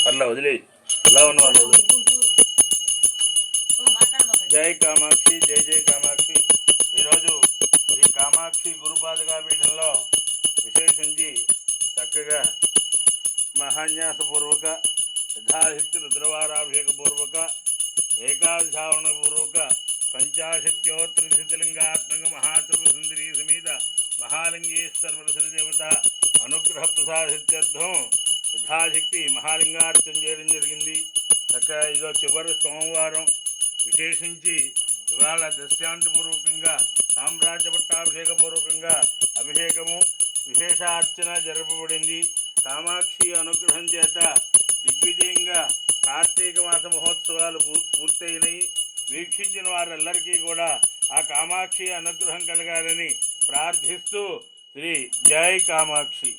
పర్లే వదిలే ఎలా ఉన్నవాళ్ళు వదిలే. జై కామాక్షి, జై జై కామాక్షి. ఈరోజు శ్రీ కామాక్షి గురుపాదకాపీఠంలో విశేషించి చక్కగా మహాన్యాసపూర్వక యథాశక్తి రుద్రవారాభిషేకపూర్వక ఏకాదశావరణపూర్వక పంచాశత్యోత్రిశతలింగాత్మక మహాత్రిపురసుందరీ సమేత మహాలింగేశ్వర దేవత అనుగ్రహ ప్రసాదిత్యర్థం యథాశక్తి మహాలింగార్చన చేయడం జరిగింది. చక్కగా ఇదో చివరి సోమవారం విశేషించి ఇవాళ దశాంతపూర్వకంగా సామ్రాజ్య పట్టాభిషేకపూర్వకంగా అభిషేకము విశేషార్చన జరపబడింది. కామాక్షి అనుగ్రహం చేత దిగ్విజయంగా కార్తీక మాస మహోత్సవాలు పూర్తయినాయి. వీక్షించిన వారందరికీ కూడా ఆ కామాక్షి అనుగ్రహం కలగాలని ప్రార్థిస్తూ శ్రీ జై కామాక్షి.